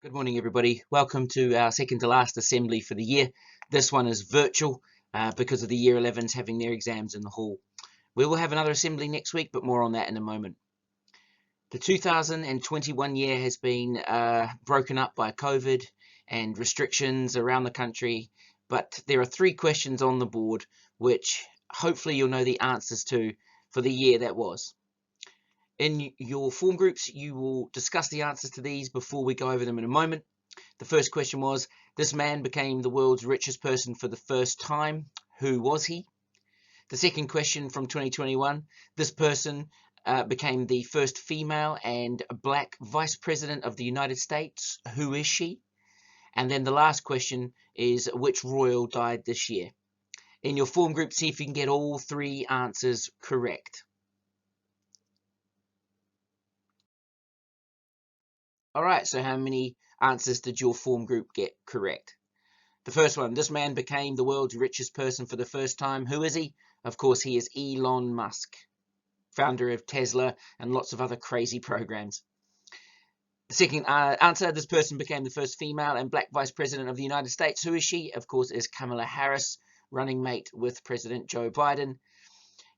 Good morning, everybody. Welcome to our second to last assembly for the year. This one is virtual because of the Year 11s having their exams in the hall. We will have another assembly next week, but more on that in a moment. The 2021 year has been broken up by COVID and restrictions around the country, but there are 3 questions on the board which hopefully you'll know the answers to for the year that was. In your form groups, you will discuss the answers to these before we go over them in a moment. The first question was, this man became the world's richest person for the first time. Who was he? The second question from 2021, this person became the first female and black vice president of the United States. Who is she? And then the last question is, which royal died this year? In your form group, see if you can get all 3 answers correct. All right, so how many answers did your form group get correct? The first one, this man became the world's richest person for the first time. Who is he? Of course, he is Elon Musk, founder of Tesla and lots of other crazy programs. The second answer, this person became the first female and black vice president of the United States. Who is she? Of course, is Kamala Harris, running mate with President Joe Biden.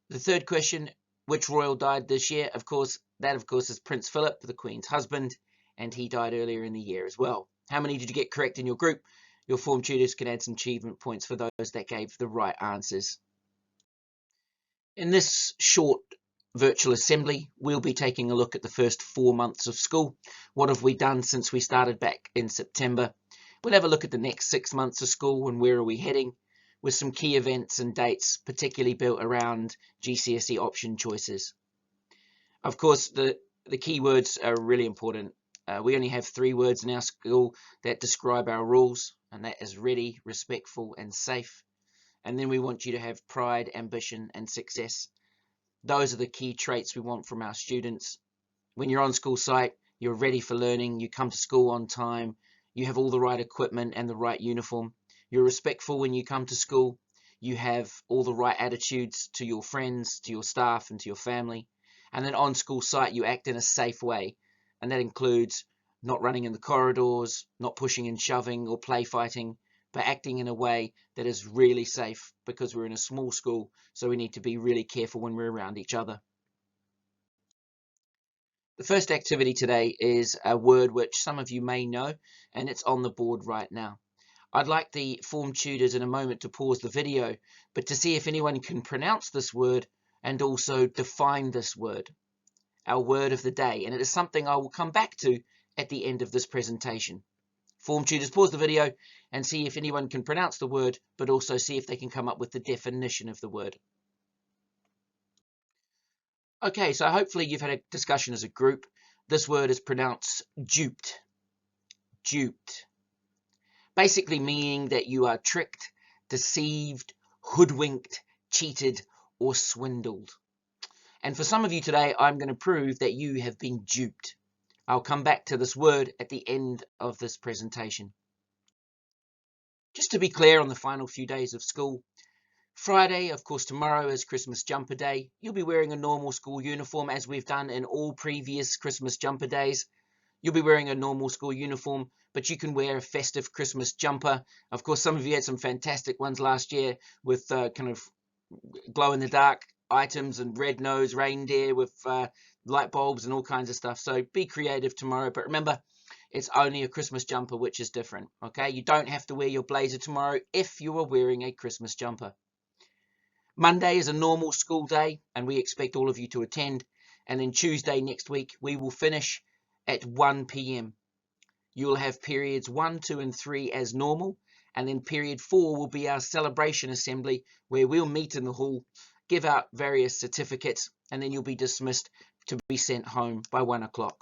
The third question, which royal died this year? Of course, is Prince Philip, the Queen's husband, and he died earlier in the year as well. How many did you get correct in your group? Your form tutors can add some achievement points for those that gave the right answers. In this short virtual assembly, we'll be taking a look at the first 4 months of school. What have we done since we started back in September? We'll have a look at the next 6 months of school and where are we heading, with some key events and dates, particularly built around GCSE option choices. Of course, the key words are really important. We only have 3 words in our school that describe our rules, and that is ready, respectful, and safe. And then we want you to have pride, ambition, and success. Those are the key traits we want from our students. When you're on school site, you're ready for learning, you come to school on time, you have all the right equipment and the right uniform. You're respectful when you come to school, you have all the right attitudes to your friends, to your staff, and to your family. And then on school site, you act in a safe way. And that includes not running in the corridors, not pushing and shoving or play fighting, but acting in a way that is really safe, because we're in a small school, so we need to be really careful when we're around each other. The first activity today is a word which some of you may know, and it's on the board right now. I'd like the form tutors in a moment to pause the video, but to see if anyone can pronounce this word and also define this word. Our word of the day, and it is something I will come back to at the end of this presentation. Form tutors, pause the video and see if anyone can pronounce the word, but also see if they can come up with the definition of the word. Okay, so hopefully you've had a discussion as a group. This word is pronounced duped. Duped. Basically meaning that you are tricked, deceived, hoodwinked, cheated, or swindled. And for some of you today, I'm going to prove that you have been duped. I'll come back to this word at the end of this presentation. Just to be clear on the final few days of school, Friday, of course, tomorrow is Christmas jumper day. You'll be wearing a normal school uniform as we've done in all previous Christmas jumper days. You'll be wearing a normal school uniform, but you can wear a festive Christmas jumper. Of course, some of you had some fantastic ones last year with kind of glow-in-the-dark items and red-nosed reindeer with light bulbs and all kinds of stuff. So be creative tomorrow, but remember, it's only a Christmas jumper, which is different. Okay, you don't have to wear your blazer tomorrow if you are wearing a Christmas jumper. Monday is a normal school day, and we expect all of you to attend. And then Tuesday next week, we will finish at 1 p.m. You will have periods 1, 2, and 3 as normal, and then period 4 will be our celebration assembly, where we'll meet in the hall, give out various certificates, and then you'll be dismissed to be sent home by 1 o'clock.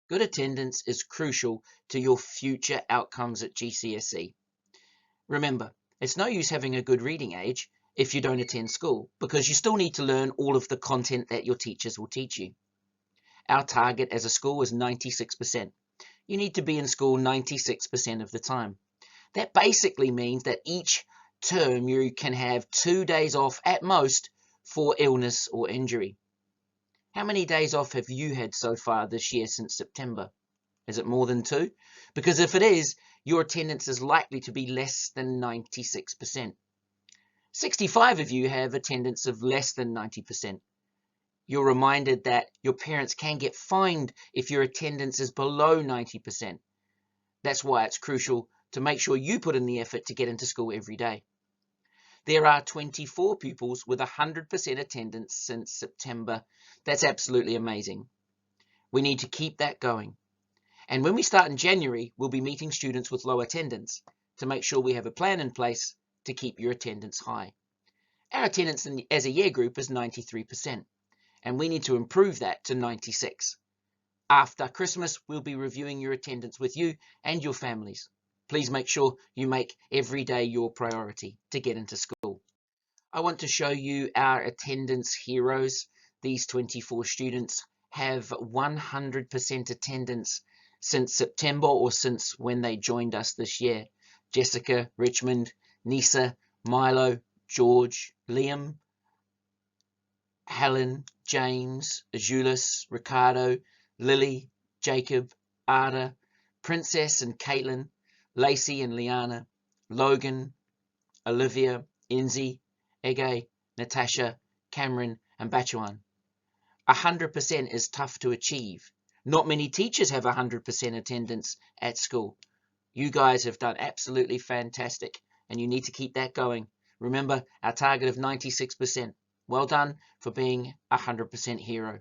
Good attendance is crucial to your future outcomes at GCSE. Remember, it's no use having a good reading age if you don't attend school, because you still need to learn all of the content that your teachers will teach you. Our target as a school is 96%. You need to be in school 96% of the time. That basically means that each term you can have 2 days off at most for illness or injury. How many days off have you had so far this year since September? Is it more than 2? Because if it is, your attendance is likely to be less than 96%. 65 of you have attendance of less than 90%. You're reminded that your parents can get fined if your attendance is below 90%. That's why it's crucial to make sure you put in the effort to get into school every day. There are 24 pupils with 100% attendance since September. That's absolutely amazing. We need to keep that going. And when we start in January, we'll be meeting students with low attendance to make sure we have a plan in place to keep your attendance high. Our attendance as a year group is 93%, and we need to improve that to 96%. After Christmas, we'll be reviewing your attendance with you and your families. Please make sure you make every day your priority to get into school. I want to show you our attendance heroes. These 24 students have 100% attendance since September, or since when they joined us this year. Jessica, Richmond, Nisa, Milo, George, Liam, Helen, James, Azulis, Ricardo, Lily, Jacob, Ada, Princess and Caitlin, Lacey and Liana, Logan, Olivia, Enzi, Ege, Natasha, Cameron, and Bachuan. 100% is tough to achieve. Not many teachers have 100% attendance at school. You guys have done absolutely fantastic, and you need to keep that going. Remember our target of 96%. Well done for being a 100% hero.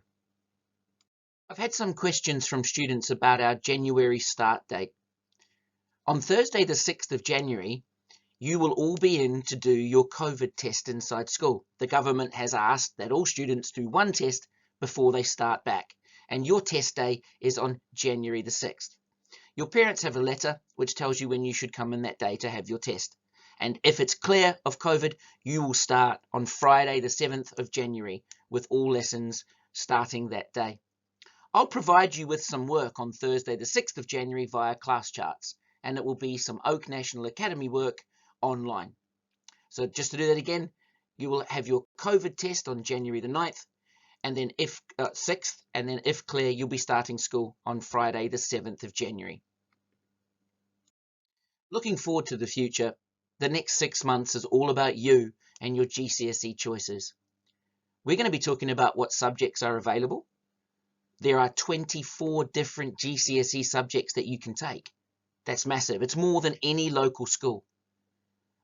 I've had some questions from students about our January start date. On Thursday, the 6th of January, you will all be in to do your COVID test inside school. The government has asked that all students do one test before they start back, and your test day is on January the 6th. Your parents have a letter which tells you when you should come in that day to have your test. And if it's clear of COVID, you will start on Friday the 7th of January with all lessons starting that day. I'll provide you with some work on Thursday the 6th of January via class charts, and it will be some Oak National Academy work online. So just to do that again, you will have your COVID test on January the 9th, and then if 6th, and then if clear, you'll be starting school on Friday the 7th of January. Looking forward to the future, the next 6 months is all about you and your GCSE choices. We're going to be talking about what subjects are available. There are 24 different GCSE subjects that you can take. That's massive. It's more than any local school.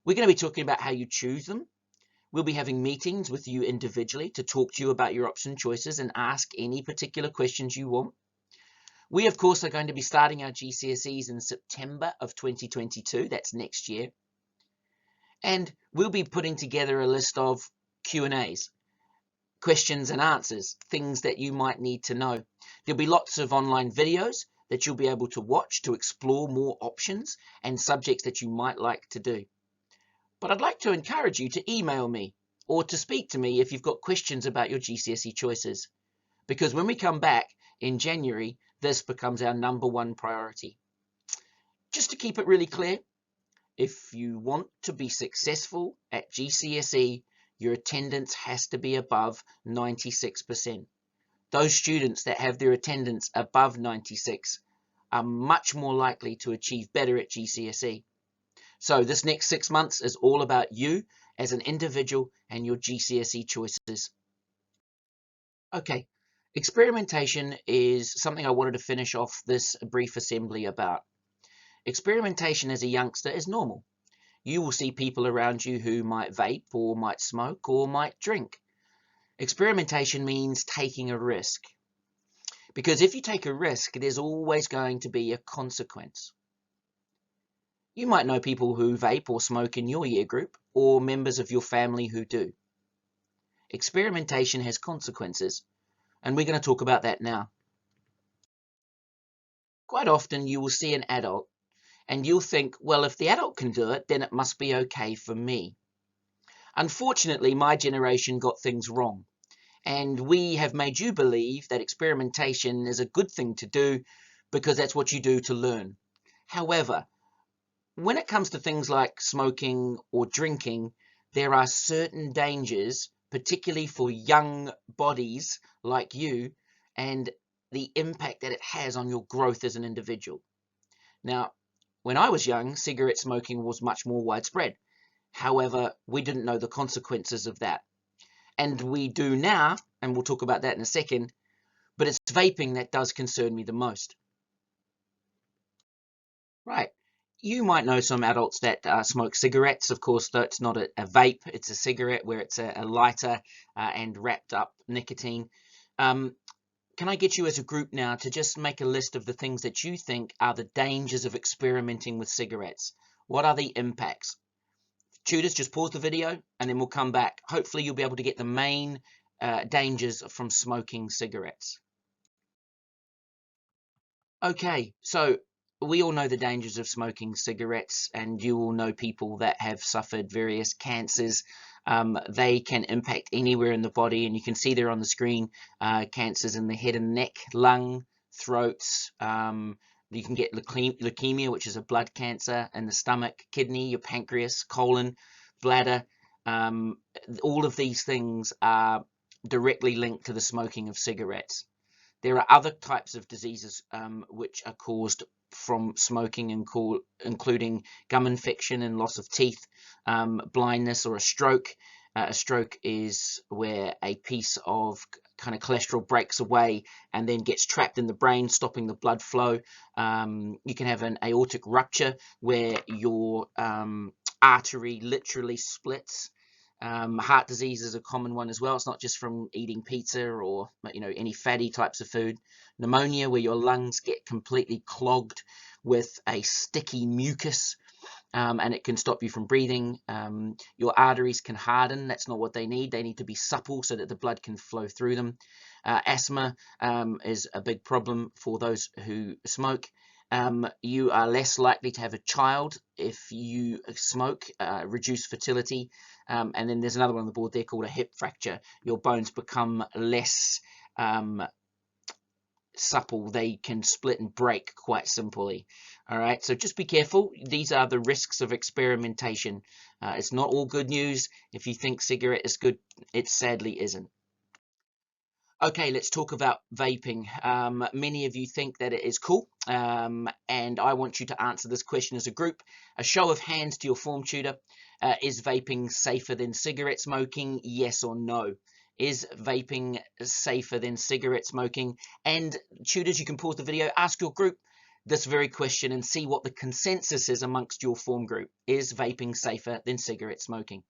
We're going to be talking about how you choose them. We'll be having meetings with you individually to talk to you about your option choices and ask any particular questions you want. We, of course, are going to be starting our GCSEs in September of 2022. That's next year. And we'll be putting together a list of Q&As, questions and answers, things that you might need to know. There'll be lots of online videos that you'll be able to watch to explore more options and subjects that you might like to do. But I'd like to encourage you to email me or to speak to me if you've got questions about your GCSE choices. Because when we come back in January, this becomes our #1 priority. Just to keep it really clear, if you want to be successful at GCSE, your attendance has to be above 96%. Those students that have their attendance above 96 are much more likely to achieve better at GCSE. So this next 6 months is all about you as an individual and your GCSE choices. Okay, experimentation is something I wanted to finish off this brief assembly about. Experimentation as a youngster is normal. You will see people around you who might vape or might smoke or might drink. Experimentation means taking a risk. Because if you take a risk, there's always going to be a consequence. You might know people who vape or smoke in your year group, or members of your family who do. Experimentation has consequences, and we're going to talk about that now. Quite often you will see an adult, and you'll think, well, if the adult can do it, then it must be okay for me. Unfortunately, my generation got things wrong, and we have made you believe that experimentation is a good thing to do because that's what you do to learn. However, when it comes to things like smoking or drinking, there are certain dangers, particularly for young bodies like you, and the impact that it has on your growth as an individual. Now, when I was young, cigarette smoking was much more widespread. However, we didn't know the consequences of that. And we do now, and we'll talk about that in a second, but it's vaping that does concern me the most. Right. You might know some adults that smoke cigarettes. Of course, though it's not a vape, it's a cigarette where it's a lighter and wrapped up nicotine. Um, can I get you as a group now to just make a list of the things that you think are the dangers of experimenting with cigarettes? What are the impacts? Tutors, just pause the video and then we'll come back. Hopefully you'll be able to get the main dangers from smoking cigarettes. Okay, so we all know the dangers of smoking cigarettes, and you all know people that have suffered various cancers. They can impact anywhere in the body, and you can see there on the screen cancers in the head and neck, lung, throats. You can get leukemia, which is a blood cancer, in the stomach, kidney, your pancreas, colon, bladder. All of these things are directly linked to the smoking of cigarettes. There are other types of diseases which are caused from smoking, including gum infection and loss of teeth, blindness, or a stroke. A stroke is where a piece of kind of cholesterol breaks away and then gets trapped in the brain, stopping the blood flow. You can have an aortic rupture where your artery literally splits. Heart disease is a common one as well. It's not just from eating pizza or any fatty types of food. Pneumonia, where your lungs get completely clogged with a sticky mucus, and it can stop you from breathing. Your arteries can harden. That's not what they need. They need to be supple so that the blood can flow through them. Asthma is a big problem for those who smoke. You are less likely to have a child if you smoke, reduced fertility. And then there's another one on the board there called a hip fracture. Your bones become less supple. They can split and break quite simply. All right, so just be careful. These are the risks of experimentation. It's not all good news. If you think cigarette is good, it sadly isn't. Okay, let's talk about vaping. Many of you think that it is cool, and I want you to answer this question as a group. A show of hands to your form tutor. Is vaping safer than cigarette smoking? Yes or no? Is vaping safer than cigarette smoking? And tutors, you can pause the video, ask your group this very question and see what the consensus is amongst your form group. Is vaping safer than cigarette smoking?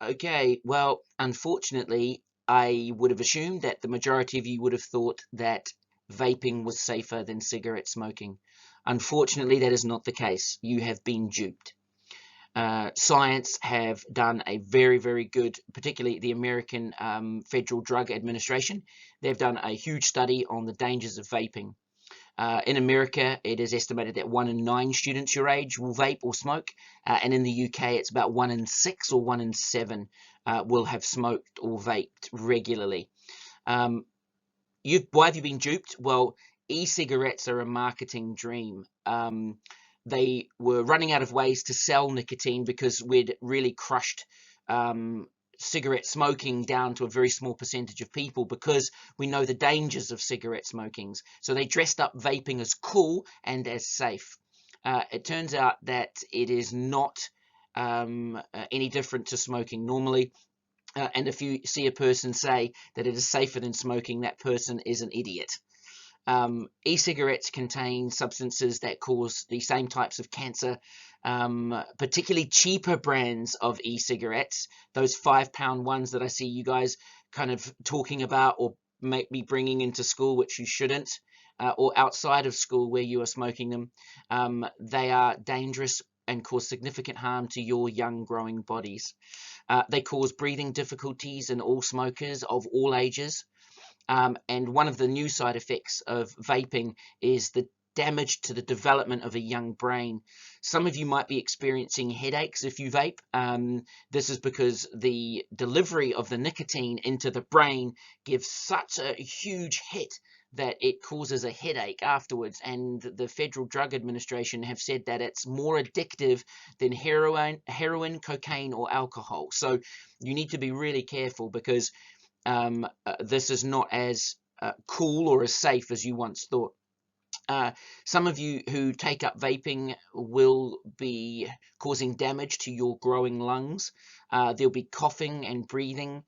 Okay, well, unfortunately, I would have assumed that the majority of you would have thought that vaping was safer than cigarette smoking. Unfortunately, that is not the case. You have been duped. Science have done a very, very good, particularly the American Federal Drug Administration. They've done a huge study on the dangers of vaping. In America, it is estimated that 1 in 9 students your age will vape or smoke, and in the UK, it's about 1 in 6 or 1 in 7 will have smoked or vaped regularly. Why have you been duped? Well, e-cigarettes are a marketing dream. They were running out of ways to sell nicotine because we'd really crushed cigarette smoking down to a very small percentage of people because we know the dangers of cigarette smoking. So they dressed up vaping as cool and as safe. It turns out that it is not any different to smoking normally. And if you see a person say that it is safer than smoking, that person is an idiot. E-cigarettes contain substances that cause the same types of cancer, particularly cheaper brands of e-cigarettes, those £5 ones that I see you guys kind of talking about or maybe bringing into school, which you shouldn't, or outside of school where you are smoking them. They are dangerous and cause significant harm to your young growing bodies. They cause breathing difficulties in all smokers of all ages. And one of the new side effects of vaping is the damage to the development of a young brain. Some of you might be experiencing headaches if you vape. This is because the delivery of the nicotine into the brain gives such a huge hit that it causes a headache afterwards, and the Federal Drug Administration have said that it's more addictive than heroin, cocaine, or alcohol. So you need to be really careful because this is not as cool or as safe as you once thought. Some of you who take up vaping will be causing damage to your growing lungs. There'll be coughing and breathing,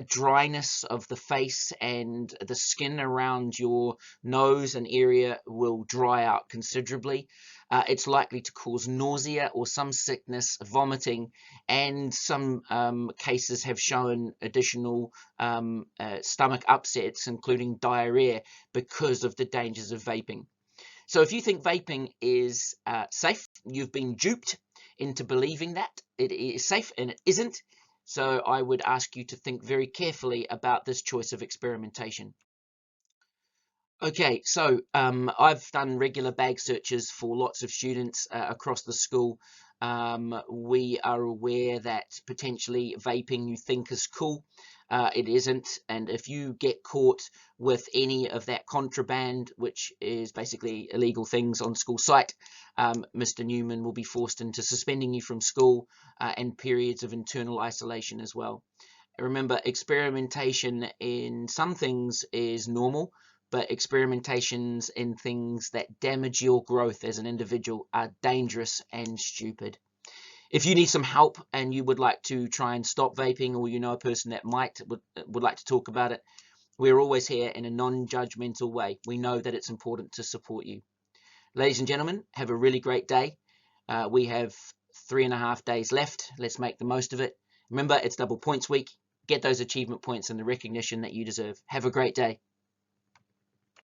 dryness of the face, and the skin around your nose and area will dry out considerably. It's likely to cause nausea or some sickness, vomiting, and some cases have shown additional stomach upsets, including diarrhea, because of the dangers of vaping. So if you think vaping is safe, you've been duped into believing that it is safe, and it isn't. So I would ask you to think very carefully about this choice of experimentation. Okay, so I've done regular bag searches for lots of students across the school. We are aware that potentially vaping you think is cool. It isn't, and if you get caught with any of that contraband, which is basically illegal things on school site, Mr. Newman will be forced into suspending you from school and periods of internal isolation as well. Remember, experimentation in some things is normal, but experimentations in things that damage your growth as an individual are dangerous and stupid. If you need some help and you would like to try and stop vaping, or you know a person that would like to talk about it, we're always here in a non-judgmental way. We know that it's important to support you. Ladies and gentlemen, have a really great day. We have 3.5 days left. Let's make the most of it. Remember, it's double points week. Get those achievement points and the recognition that you deserve. Have a great day.